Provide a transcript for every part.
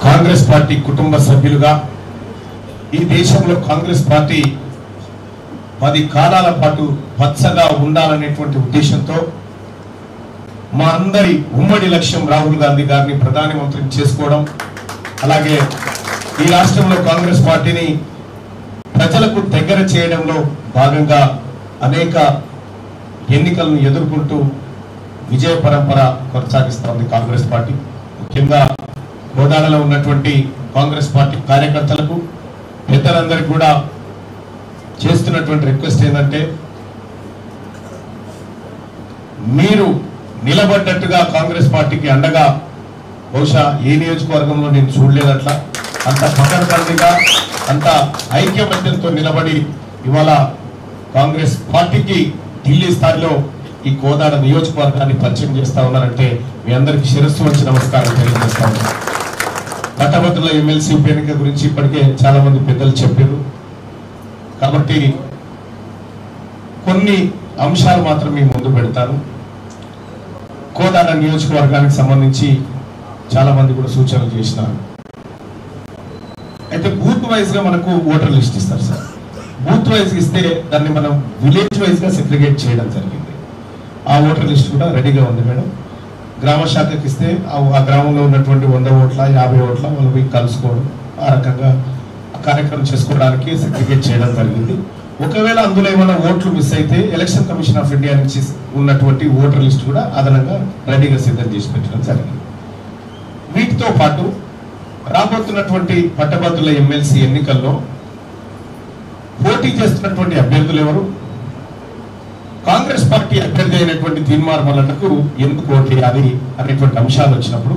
Congress party కుటుంబ సభ్యులుగా ఈ దేశంలో కాంగ్రెస్ పార్టీ 10 కాలాల పాటు పచ్చగా ఉండాలనేటువంటి ఉద్దేశంతో మా అందరి ఉమ్మడి లక్ష్యం రాహుల్ గాంధీ గారిని ప్రధానమంత్రిని చేసుకోవడం, అలాగే ఈ రాష్ట్రంలో కాంగ్రెస్ పార్టీని ప్రజలకు దగ్గర చేయడంలో భాగంగా అనేక ఎన్నికలను ఎదుర్కొంటూ విజయ పరంపర కొనసాగిస్తోంది కాంగ్రెస్ పార్టీ. ముఖ్యంగా కోదాడలో ఉన్నటువంటి కాంగ్రెస్ పార్టీ కార్యకర్తలకు, పెద్దలందరికీ కూడా చేస్తున్నటువంటి రిక్వెస్ట్ ఏంటంటే, మీరు నిలబడ్డట్టుగా కాంగ్రెస్ పార్టీకి అండగా బహుశా ఏ నియోజకవర్గంలో నేను చూడలేదట్లా. అంత పకడ్బందీగా, అంత ఐక్యమత్యంతో నిలబడి ఇవాళ కాంగ్రెస్ పార్టీకి ఢిల్లీ స్థాయిలో ఈ కోదాడ నియోజకవర్గాన్ని పరిచయం చేస్తా ఉన్నారంటే మీ అందరికీ శిరస్సు వచ్చి నమస్కారం తెలియజేస్తా ఉన్నారు. పట్టభద్రుల ఎమ్మెల్సీ ఉప ఎన్నిక గురించి ఇప్పటికే చాలా మంది పెద్దలు చెప్పారు. కాబట్టి కొన్ని అంశాలు మాత్రం మీ ముందు పెడతాను. కోదాడ నియోజకవర్గానికి సంబంధించి చాలా మంది కూడా సూచనలు చేసినారు. అయితే బూత్ వైజ్ గా మనకు ఓటర్ లిస్ట్ ఇస్తారు సార్. బూత్ వైజ్ ఇస్తే దాన్ని మనం విలేజ్ వైజ్ గా సెగ్రిగేట్ చేయడం జరిగింది. ఆ ఓటర్ లిస్ట్ కూడా రెడీగా ఉంది మేడం. గ్రామ శాఖకి ఇస్తే ఆ గ్రామంలో ఉన్నటువంటి 100 ఓట్ల 50 ఓట్ల వాళ్ళు పోయి కలుసుకోవడం, ఆ రకంగా కార్యక్రమం చేసుకోవడానికి సెగ్రిగేట్ చేయడం జరిగింది. ఒకవేళ అందులో ఏమైనా ఓట్లు మిస్ అయితే ఎలక్షన్ కమిషన్ ఆఫ్ ఇండియా నుంచి ఉన్నటువంటి ఓటర్ లిస్ట్ కూడా అదనంగా రెడీగా సిద్ధం చేసి పెట్టడం జరిగింది. వీటితో పాటు రాబోతున్నటువంటి పట్టభద్రుల ఎమ్మెల్సీ ఎన్నికల్లో పోటీ చేస్తున్నటువంటి అభ్యర్థులు ఎవరు, కాంగ్రెస్ పార్టీ అభ్యర్థి అయినటువంటి తీన్మార్ మల్లన్నకు ఎందుకు ఓటు వేయాలి అనేటువంటి అంశాలు వచ్చినప్పుడు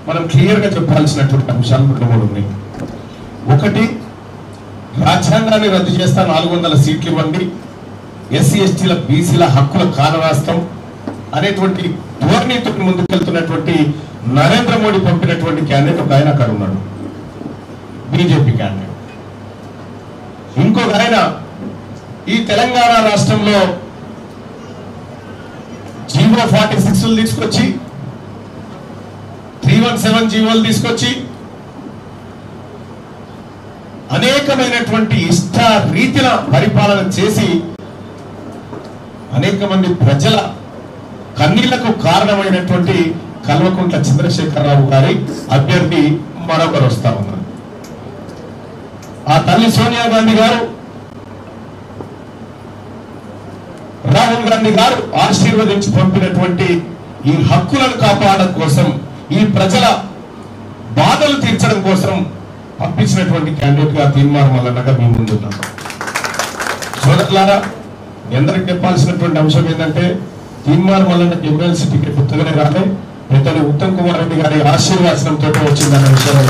మనం క్లియర్ గా చెప్పాల్సినటువంటి అంశాలు 2-3 ఉన్నాయి. ఒకటి, రాజ్యాంగాన్ని రద్దు చేస్తా 400 సీట్లు ఇవ్వండి, ఎస్సీ ఎస్టీల బీసీల హక్కుల కానరాస్తాం అనేటువంటి ధోరణితో ముందుకెళ్తున్నటువంటి నరేంద్ర మోడీ పంపినటువంటి క్యాండిడేట్ ఒక ఆయన అక్కడ ఉన్నాడు, బీజేపీ క్యాండిడేట్. ఇంకొక ఆయన ఈ తెలంగాణ రాష్ట్రంలో జీవో 46 తీసుకొచ్చి 317 జీవోలు తీసుకొచ్చి అనేకమైనటువంటి ఇష్ట రీతిన పరిపాలన చేసి అనేక మంది ప్రజల కన్నీళ్లకు కారణమైనటువంటి కల్వకుంట్ల చంద్రశేఖరరావు గారి అభ్యర్థి మరొకరు వస్తా ఉన్నారు. ఆ తల్లి సోనియా గాంధీ గారు, రాహుల్ గాంధీ గారు ఆశీర్వదించి పంపినటువంటి ఈ హక్కులను కాపాడడం కోసం, ఈ ప్రజల బాధలు తీర్చడం కోసం పంపించినటువంటి క్యాండిడేట్ గా తీన్మార్ మల్లన్నగా మీ ముందున్నాం. సోదరులారా, ఎందరికి చెప్పాల్సినటువంటి అంశం ఏంటంటే, తీన్మార్ మల్లన్న ఎమ్మెల్సీ టికెట్ ఉత్తగానే రాలే, ఇతను ఉత్తమ్ కుమార్ రెడ్డి గారి ఆశీర్వాచనంతో వచ్చిందన్న విషయాన్ని